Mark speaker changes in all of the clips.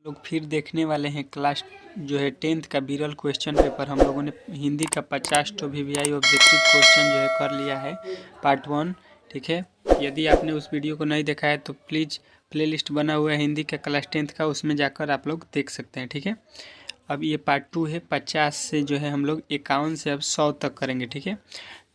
Speaker 1: लोग फिर देखने वाले हैं क्लास जो है 10th का विरल क्वेश्चन पेपर। हम लोगों ने हिंदी का 50 तो VVI ऑब्जेक्टिव क्वेश्चन जो है कर लिया है पार्ट 1। ठीक है, यदि आपने उस वीडियो को नहीं देखा है तो प्लीज़ प्लेलिस्ट बना हुआ है हिंदी का क्लास 10th का, उसमें जाकर आप लोग देख सकते हैं। ठीक है, अब ये पार्ट 2 है। 50 से जो है हम लोग 51 से अब 100 तक करेंगे। ठीक है,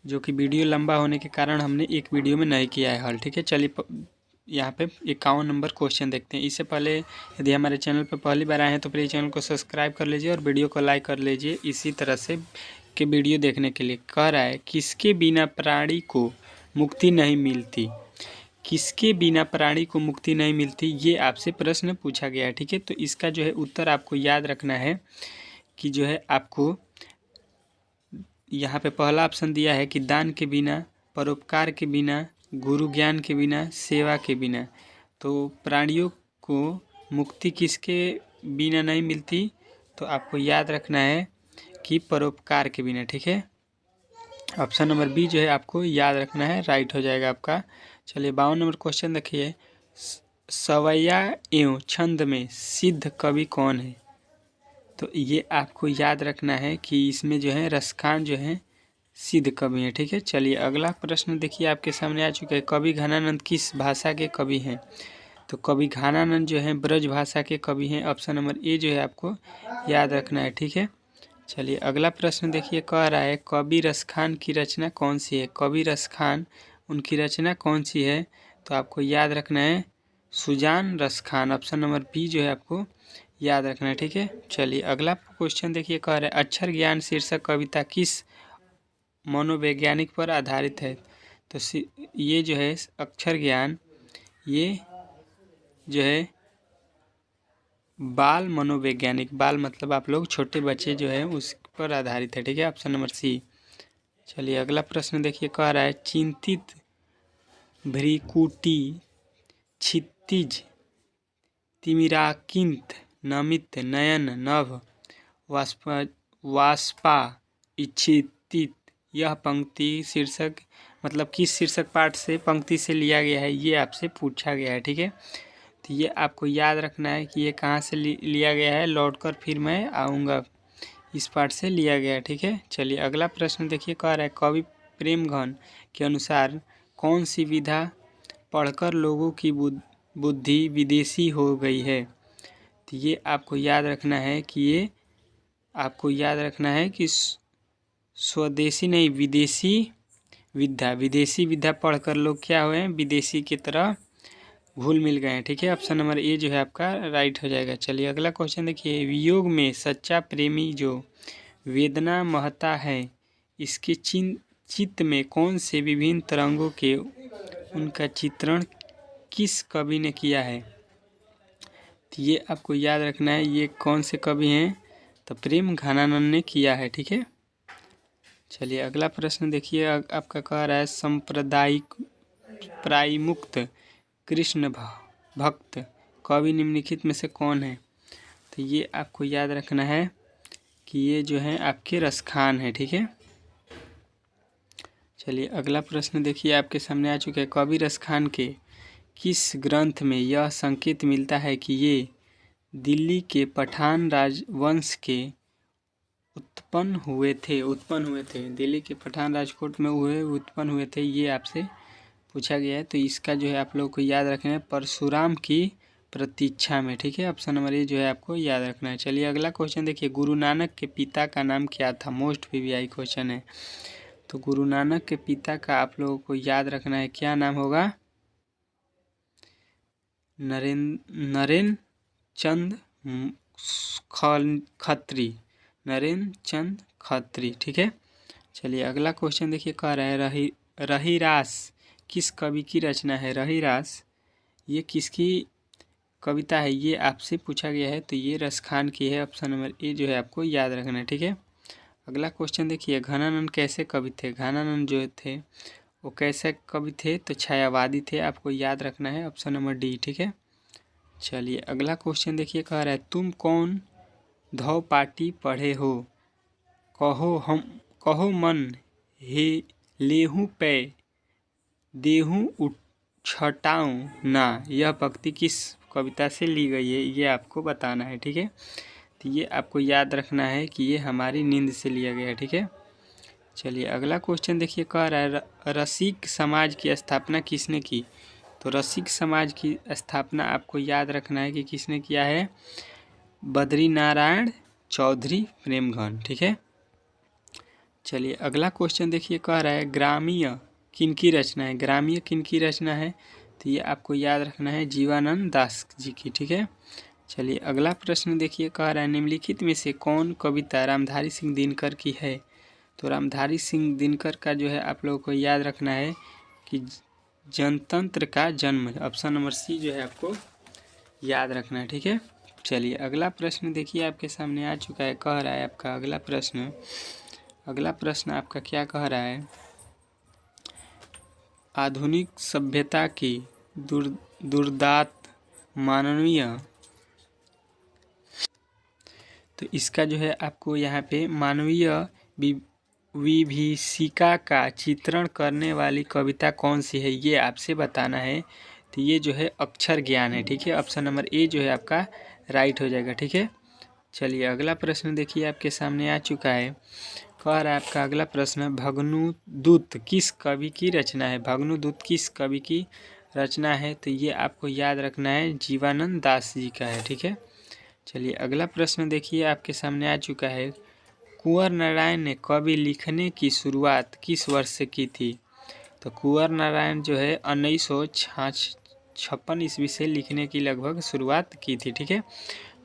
Speaker 1: जो कि वीडियो लंबा होने के कारण हमने एक वीडियो में नहीं किया है हल। ठीक है, चलिए यहाँ पे 51 नंबर क्वेश्चन देखते हैं। इससे पहले यदि हमारे चैनल पर पहली बार आए हैं तो प्लीज़ चैनल को सब्सक्राइब कर लीजिए और वीडियो को लाइक कर लीजिए इसी तरह से के वीडियो देखने के लिए। कह रहा है किसके बिना प्राणी को मुक्ति नहीं मिलती, किसके बिना प्राणी को मुक्ति नहीं मिलती, ये आपसे प्रश्न पूछा गया है। ठीक है, तो इसका जो है उत्तर आपको याद रखना है कि जो है आपको यहाँ पे पहला ऑप्शन दिया है कि दान के बिना, परोपकार के बिना, गुरु ज्ञान के बिना, सेवा के बिना। तो प्राणियों को मुक्ति किसके बिना नहीं मिलती, तो आपको याद रखना है कि परोपकार के बिना। ठीक है, ऑप्शन नंबर बी जो है आपको याद रखना है, राइट हो जाएगा आपका। चलिए 52 नंबर क्वेश्चन देखिए। सवैया एवं छंद में सिद्ध कवि कौन है, तो ये आपको याद रखना है कि इसमें जो है रसखान जो है सिद्ध कवि है। ठीक है, चलिए अगला प्रश्न देखिए आपके सामने आ चुका है। कवि घनानंद किस भाषा के कवि हैं, तो कवि घनानंद जो है ब्रज भाषा के कवि हैं। ऑप्शन नंबर ए जो है आपको याद रखना है। ठीक है, चलिए अगला प्रश्न देखिए। कह रहा है कवि रसखान की रचना कौन सी है, कवि रसखान उनकी रचना कौन सी है, तो आपको याद रखना है Sujan Raskhan. Option number B जो है आपको याद रखना है। ठीक है, चलिए अगला क्वेश्चन देखिए। कह रहा है अक्षर ज्ञान शीर्षक कविता किस मनोवैज्ञानिक पर आधारित है, तो ये जो है अक्षर ज्ञान, ये जो है बाल मनोवैज्ञानिक, बाल मतलब आप लोग छोटे बच्चे जो है उस पर आधारित है। ठीक है, ऑप्शन नंबर सी। चलिए अगला प्रश्न देखिए। कह रहा है चिंतित, भ्रिकुटी, क्षितिज, तिमिराकिंत, नमित, नयन, नभ, वाष्पा, इच्छितित, यह पंक्ति शीर्षक मतलब किस शीर्षक पाठ से पंक्ति से लिया गया है, ये आपसे पूछा गया है। ठीक है, तो ये आपको याद रखना है कि ये कहाँ से लिया गया है, लौटकर फिर मैं आऊँगा, इस पाठ से लिया गया है। ठीक है, चलिए अगला प्रश्न देखिए। कह रहा है कवि प्रेमघन के अनुसार कौन सी विधा पढ़कर लोगों की बुद्धि विदेशी हो गई है, तो ये आपको याद रखना है कि ये आपको याद रखना है कि स्वदेशी नहीं विदेशी विद्या पढ़कर लोग क्या हुए हैं, विदेशी की तरह घुल मिल गए हैं। ठीक है, ऑप्शन नंबर ए जो है आपका राइट हो जाएगा। चलिए अगला क्वेश्चन देखिए। वियोग में सच्चा प्रेमी जो वेदना महता है, इसके चित्त में कौन से विभिन्न तरंगों के उनका चित्रण किस कवि ने किया है, तो ये आपको याद रखना है ये कौन से कवि हैं, तो प्रेम घनानंद ने किया है। ठीक है, चलिए अगला प्रश्न देखिए। आपका कह रहा है सांप्रदायिक प्रायमुक्त कृष्ण भक्त कवि निम्नलिखित में से कौन है, तो ये आपको याद रखना है कि ये जो है आपके रसखान है। ठीक है, चलिए अगला प्रश्न देखिए आपके सामने आ चुका है। कवि रसखान के किस ग्रंथ में यह संकेत मिलता है कि ये दिल्ली के पठान राजवंश के उत्पन्न हुए थे, दिल्ली के पठान राजकोट में उत्पन्न हुए थे, ये आपसे पूछा गया है। तो इसका जो है आप लोगों को याद रखना है परशुराम की प्रतीक्षा में। ठीक है, ऑप्शन नंबर ए जो है आपको याद रखना है। चलिए अगला क्वेश्चन देखिए। गुरु नानक के पिता का नाम क्या था, मोस्ट VVI क्वेश्चन है। तो गुरु नानक के पिता का आप लोगों को याद रखना है, क्या नाम होगा, नरेंद्र चंद खत्री, नरेंद्र चंद खत्री। ठीक है, चलिए अगला क्वेश्चन देखिए। कह रहा है रहीरास किस कवि की रचना है, रहीरास ये किसकी कविता है, ये आपसे पूछा गया है, तो ये रसखान की है। ऑप्शन नंबर ए जो है आपको याद रखना है। ठीक है, अगला क्वेश्चन देखिए। घनानंद कैसे कवि थे, घनानंद जो थे वो कैसे कवि थे, तो छायावादी थे, आपको याद रखना है ऑप्शन नंबर डी। ठीक है, चलिए अगला क्वेश्चन देखिए। कह रहा है तुम कौन धौ पाटी पढ़े हो, कहो मन हे लेहूँ पै देहूँ छटाऊँ ना, यह पंक्ति किस कविता से ली गई है ये आपको बताना है, ठीक है। तो ये आपको याद रखना है कि ये हमारी नींद से लिया गया है, ठीक है। चलिए अगला क्वेश्चन देखिए, कह रहा है रसिक समाज की स्थापना किसने की। तो रसिक समाज की स्थापना आपको याद रखना है कि किसने किया है, बद्रीनारायण चौधरी प्रेमघन, ठीक है। चलिए अगला क्वेश्चन देखिए, कह रहा है ग्रामीय किनकी रचना है, ग्रामीय किनकी रचना है। तो ये आपको याद रखना है जीवानंद दास जी की, ठीक है। चलिए अगला प्रश्न देखिए, कह रहा है निम्नलिखित में से कौन कविता रामधारी सिंह दिनकर की है। तो रामधारी सिंह दिनकर का जो है आप लोगों को याद रखना है कि जनतंत्र का जन्म, ऑप्शन नंबर सी जो है आपको याद रखना है, ठीक है। चलिए अगला प्रश्न देखिए आपके सामने आ चुका है, कह रहा है आपका अगला प्रश्न आपका क्या कह रहा है, आधुनिक सभ्यता की दुर्दांत मानवीय। तो इसका जो है आपको यहाँ पे मानवीय विभीषिका का चित्रण करने वाली कविता कौन सी है, ये आपसे बताना है। तो ये जो है अक्षर ज्ञान है, ठीक है। ऑप्शन नंबर ए जो है आपका राइट हो जाएगा, ठीक है। चलिए अगला प्रश्न देखिए आपके सामने आ चुका है, कह रहा है आपका अगला प्रश्न भग्नुदूत किस कवि की रचना है, भग्नुदूत किस कवि की रचना है। तो ये आपको याद रखना है जीवानंद दास जी का है, ठीक है। चलिए अगला प्रश्न देखिए आपके सामने आ चुका है, कुंवर नारायण ने कवि लिखने की शुरुआत किस वर्ष से की थी। तो कुंवर नारायण जो है 1956 ईस्वी से लिखने की लगभग शुरुआत की थी, ठीक है।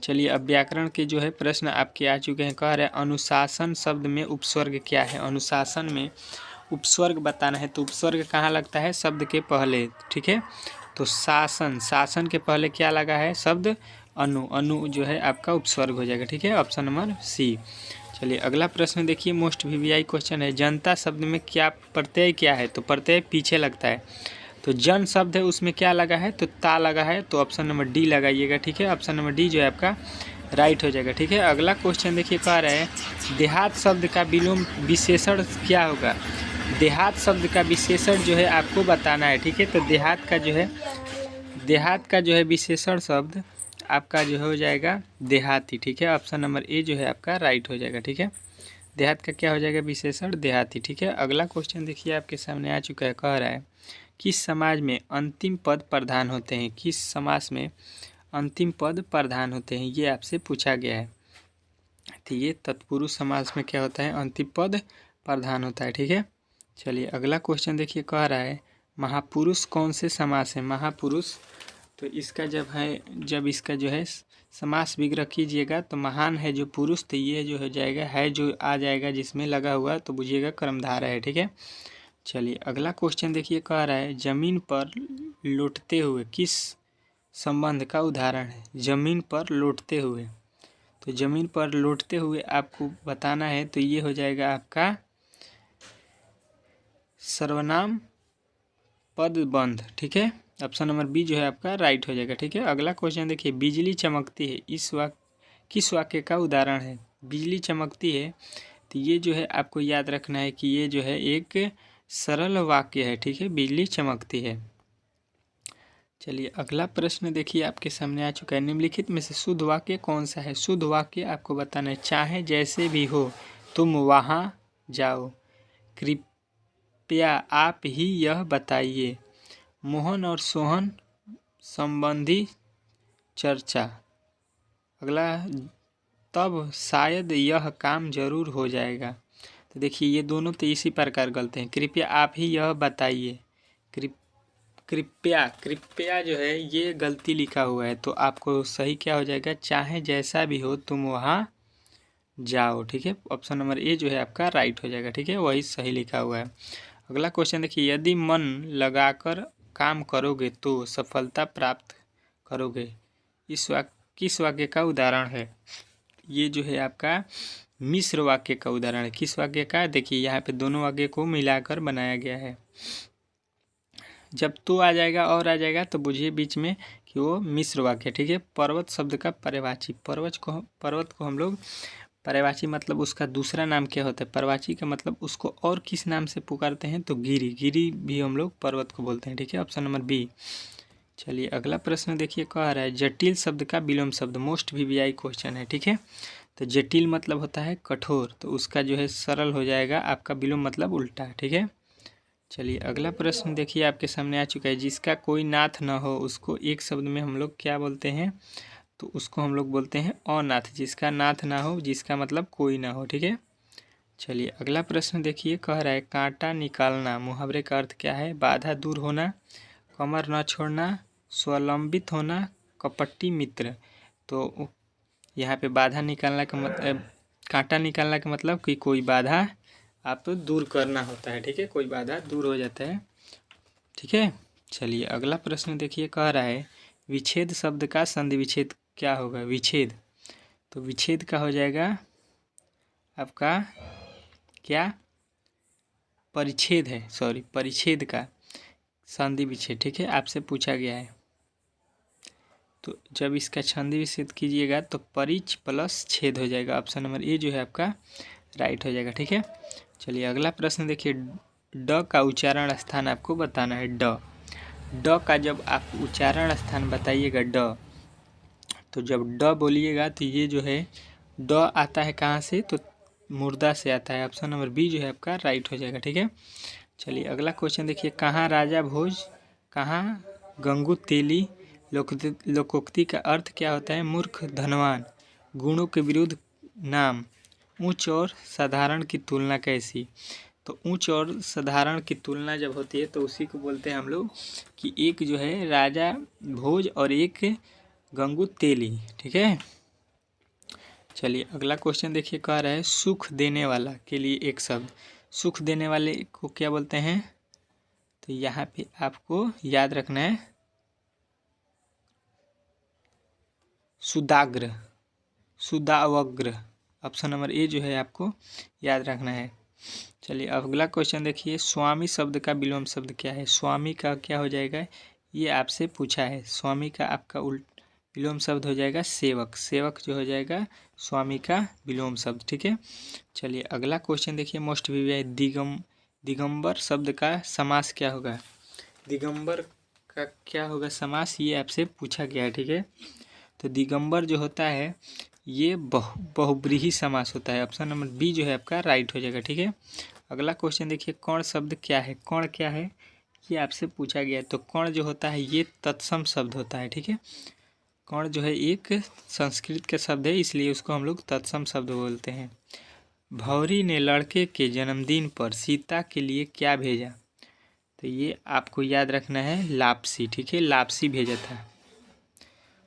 Speaker 1: चलिए अब व्याकरण के जो है प्रश्न आपके आ चुके हैं, कह रहे हैं अनुशासन शब्द में उपस्वर्ग क्या है। अनुशासन में उपस्वर्ग बताना है, तो उपस्वर्ग कहाँ लगता है, शब्द के पहले, ठीक है। तो शासन के पहले क्या लगा है, शब्द अनु जो है आपका उपस्वर्ग हो जाएगा, ठीक है। Option number C. चलिए अगला प्रश्न देखिए, मोस्ट वीवीआई क्वेश्चन है, जनता शब्द में क्या प्रत्यय क्या है। तो प्रत्यय पीछे लगता है, तो जन शब्द है उसमें क्या लगा है, तो ता लगा है, तो ऑप्शन नंबर डी लगाइएगा, ठीक है। ऑप्शन नंबर डी जो है आपका राइट हो जाएगा, ठीक है। अगला क्वेश्चन देखिए, कह रहा है देहात शब्द का विलोम विशेषण क्या होगा। देहात शब्द का विशेषण जो है आपको बताना है, ठीक है। तो देहात का जो है विशेषण शब्द आपका जो हो जाएगा देहाती, ठीक है। ऑप्शन नंबर ए जो है आपका राइट हो जाएगा, ठीक है। देहात का क्या हो जाएगा विशेषण, देहाती, ठीक है। अगला क्वेश्चन देखिए आपके सामने आ चुका है, कह रहा है किस समाज में अंतिम पद प्रधान होते हैं, किस समाज में अंतिम पद प्रधान होते हैं, ये आपसे पूछा गया है। तो ये तत्पुरुष समाज में क्या होता है, अंतिम पद प्रधान होता है, ठीक है। चलिए अगला क्वेश्चन देखिए, कह रहा है महापुरुष कौन से समास है। महापुरुष, तो इसका जब इसका जो है समास विग्रह कीजिएगा तो महान है जो पुरुष, तो ये जो हो जाएगा है जो आ जाएगा जिसमें लगा हुआ, तो बुझिएगा कर्मधारय है, ठीक है। चलिए अगला क्वेश्चन देखिए, कह रहा है जमीन पर लौटते हुए किस संबंध का उदाहरण है। जमीन पर लौटते हुए, तो जमीन पर लौटते हुए आपको बताना है, तो ये हो जाएगा आपका सर्वनाम पदबंध, ठीक है। ऑप्शन नंबर बी जो है आपका राइट हो जाएगा, ठीक है। अगला क्वेश्चन देखिए, बिजली चमकती है किस वाक्य का उदाहरण है। बिजली चमकती है, तो ये जो है आपको याद रखना है कि ये जो है एक सरल वाक्य है, ठीक है, बिजली चमकती है। चलिए अगला प्रश्न देखिए आपके सामने आ चुका है, निम्नलिखित में से शुद्ध वाक्य कौन सा है। शुद्ध वाक्य आपको बताना है, चाहे जैसे भी हो तुम वहाँ जाओ, कृपया आप ही यह बताइए, मोहन और सोहन संबंधी चर्चा। अगला, तब शायद यह काम जरूर हो जाएगा। तो देखिए ये दोनों तो इसी प्रकार गलते हैं, कृपया आप ही यह बताइए, कृपया जो है ये गलती लिखा हुआ है, तो आपको सही क्या हो जाएगा, चाहे जैसा भी हो तुम वहाँ जाओ, ठीक है। ऑप्शन नंबर ए जो है आपका राइट हो जाएगा, ठीक है, वही सही लिखा हुआ है। अगला क्वेश्चन देखिए, यदि मन लगाकर काम करोगे तो सफलता प्राप्त करोगे, किस वाक्य का उदाहरण है। ये जो है आपका मिश्र वाक्य का उदाहरण है। किस वाक्य का, देखिए यहाँ पे दोनों वाक्य को मिलाकर बनाया गया है। जब तो आ जाएगा और आ जाएगा तो बुझिए बीच में कि वो मिश्र वाक्य, ठीक है। पर्वत शब्द का पर्यायवाची, पर्वत को हम लोग पर्यायवाची मतलब उसका दूसरा नाम क्या होता है, पर्यायवाची का मतलब उसको और किस नाम से पुकारते हैं, तो गिरी भी हम लोग पर्वत को बोलते हैं, ठीक है। Option number B. चलिए अगला प्रश्न देखिए, कह रहा है जटिल शब्द का विलोम शब्द, मोस्ट वीवीआई क्वेश्चन है, ठीक है। तो जटिल मतलब होता है कठोर, तो उसका जो है सरल हो जाएगा आपका विलोम मतलब उल्टा, ठीक है। चलिए अगला प्रश्न देखिए आपके सामने आ चुका है, जिसका कोई नाथ न हो उसको एक शब्द में हम लोग क्या बोलते हैं, तो उसको हम लोग बोलते हैं अनाथ। जिसका नाथ ना हो, जिसका मतलब कोई ना हो, ठीक है। चलिए अगला प्रश्न देखिए, कह रहा है कांटा निकालना, मुहावरे का अर्थ क्या है, बाधा दूर होना, कमर न छोड़ना, स्वावलंबित होना, कपटी मित्र। तो यहाँ पे बाधा निकालना का मतलब, कांटा निकालना का मतलब कि कोई बाधा आप दूर करना होता है, ठीक है, कोई बाधा दूर हो जाता है, ठीक है। चलिए अगला प्रश्न देखिए, कह रहा है विच्छेद शब्द का संधि विच्छेद क्या होगा, विच्छेद। तो विच्छेद का हो जाएगा आपका क्या, परिच्छेद है, सॉरी, परिच्छेद का संधि विच्छेद, ठीक है, आपसे पूछा गया है। तो जब इसका संधि विच्छेद कीजिएगा तो परिच प्लस छेद हो जाएगा, ऑप्शन नंबर ए जो है आपका राइट हो जाएगा, ठीक है। चलिए अगला प्रश्न देखिए, ड का उच्चारण स्थान आपको बताना है। ड का जब आप उच्चारण स्थान बताइएगा ड, तो जब ड बोलिएगा तो ये जो है ड आता है कहाँ से, तो मुर्दा से आता है, ऑप्शन नंबर बी जो है आपका राइट हो जाएगा, ठीक है। चलिए अगला क्वेश्चन देखिए, कहाँ राजा भोज, कहाँ गंगू तेली। लोकोक्ति का अर्थ क्या होता है, मूर्ख धनवान, गुणों के विरुद्ध नाम, उच्च और साधारण की तुलना कैसी। तो उच्च और साधारण की तुलना जब होती है तो उसी को बोलते हैं हम लोग कि एक जो है राजा भोज और एक गंगू तेली, ठीक है। चलिए अगला क्वेश्चन देखिए, कह रहा है सुख देने वाला के लिए एक शब्द, सुख देने वाले को क्या बोलते हैं, तो यहाँ पे आपको याद रखना है सुदाग्र, सुदावग्र, ऑप्शन नंबर ए जो है आपको याद रखना है। चलिए अगला क्वेश्चन देखिए, स्वामी शब्द का विलोम शब्द क्या है, स्वामी का क्या हो जाएगा, ये आपसे पूछा है। स्वामी का आपका विलोम शब्द हो जाएगा सेवक, सेवक जो हो जाएगा स्वामी का विलोम शब्द, ठीक है। चलिए अगला क्वेश्चन देखिए, मोस्ट वीवीआई दिगंबर शब्द का समास क्या होगा, दिगंबर का क्या होगा समास, ये आपसे पूछा गया है, ठीक है। तो दिगंबर जो होता है ये बहुब्रीहि समास होता है, ऑप्शन नंबर बी जो है आपका राइट हो जाएगा, ठीक है। अगला क्वेश्चन देखिए, कर्ण शब्द क्या है, कर्ण क्या है ये आपसे पूछा गया है। तो कर्ण जो होता है ये तत्सम शब्द होता है, ठीक है। कर्ण जो है एक संस्कृत का शब्द है, इसलिए उसको हम लोग तत्सम शब्द बोलते हैं। भौरी ने लड़के के जन्मदिन पर सीता के लिए क्या भेजा, तो ये आपको याद रखना है लापसी, ठीक है, लापसी भेजा था।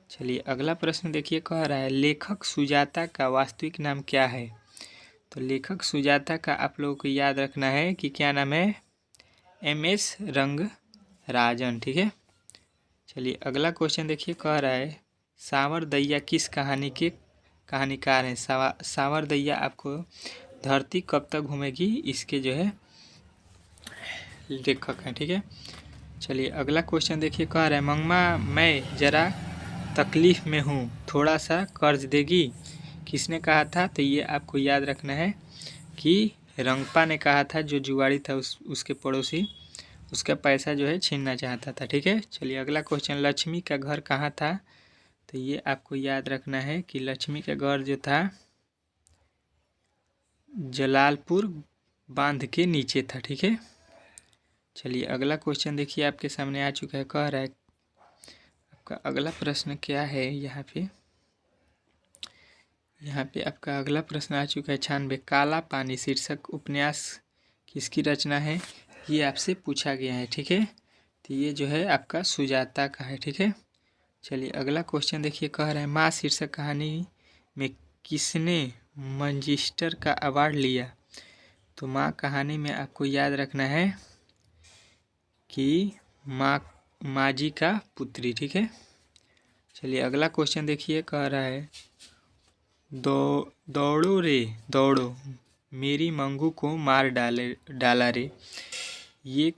Speaker 1: चलिए अगला प्रश्न देखिए, कह रहा है लेखक सुजाता का वास्तविक नाम क्या है। तो लेखक सुजाता का आप लोगों को याद रखना है कि क्या नाम है, MS रंगराजन, ठीक है। चलिए अगला क्वेश्चन देखिए, कह रहा है सांवर दैया किस कहानी के कहानीकार हैं। सांवर दैया आपको धरती कब तक घूमेगी इसके जो है लेखक हैं, ठीक है। चलिए अगला क्वेश्चन देखिए, कह रहा है मंगमा मैं जरा तकलीफ़ में हूँ, थोड़ा सा कर्ज देगी, किसने कहा था, तो ये आपको याद रखना है कि रंगपा ने कहा था, जो जुगाड़ी था उसके पड़ोसी, उसका पैसा जो है छीनना चाहता था, ठीक है। चलिए अगला क्वेश्चन, लक्ष्मी का घर कहाँ था, तो ये आपको याद रखना है कि लक्ष्मी का घर जो था जलालपुर बांध के नीचे था, ठीक है। चलिए अगला क्वेश्चन देखिए आपके सामने आ चुका है, कह रहा है आपका अगला प्रश्न क्या है, यहाँ पे आपका अगला प्रश्न आ चुका है 96, काला पानी शीर्षक उपन्यास किसकी रचना है, ये आपसे पूछा गया है, ठीक है। तो ये जो है आपका सुजाता का है, ठीक है। चलिए अगला क्वेश्चन देखिए, कह रहा है माँ शीर्षक कहानी में किसने मैनचेस्टर का अवार्ड लिया। तो माँ कहानी में आपको याद रखना है कि माँ जी का पुत्री, ठीक है। चलिए अगला क्वेश्चन देखिए, कह रहा है दौड़ो रे दौड़ो मेरी मंगू को मार डाला रे, ये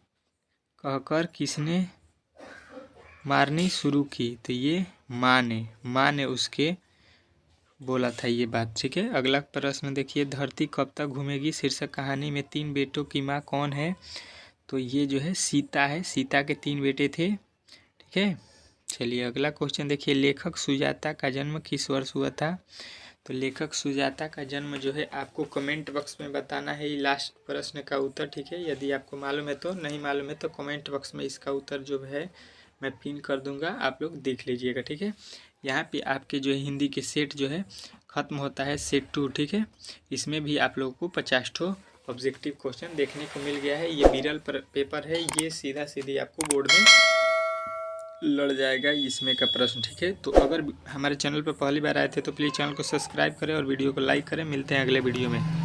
Speaker 1: कहकर किसने मारनी शुरू की, तो ये माँ ने उसके बोला था ये बात, ठीक है। अगला प्रश्न देखिए, धरती कब तक घूमेगी शीर्षक कहानी में 3 बेटों की माँ कौन है, तो ये जो है सीता है, सीता के 3 बेटे थे, ठीक है। चलिए अगला क्वेश्चन देखिए, लेखक सुजाता का जन्म किस वर्ष हुआ था। तो लेखक सुजाता का जन्म जो है आपको कमेंट बॉक्स में बताना है, ये लास्ट प्रश्न का उत्तर, ठीक है। यदि आपको मालूम है तो, नहीं मालूम है तो कमेंट बॉक्स में इसका उत्तर जो है मैं पिन कर दूंगा, आप लोग देख लीजिएगा, ठीक है। यहाँ पे आपके जो है हिंदी के सेट जो है ख़त्म होता है, सेट 2, ठीक है। इसमें भी आप लोगों को 50 ठो ऑब्जेक्टिव क्वेश्चन देखने को मिल गया है। ये विरल पेपर है, ये सीधा सीधी आपको बोर्ड में लड़ जाएगा इसमें का प्रश्न, ठीक है। तो अगर हमारे चैनल पर पहली बार आए थे तो प्लीज़ चैनल को सब्सक्राइब करें और वीडियो को लाइक करें। मिलते हैं अगले वीडियो में।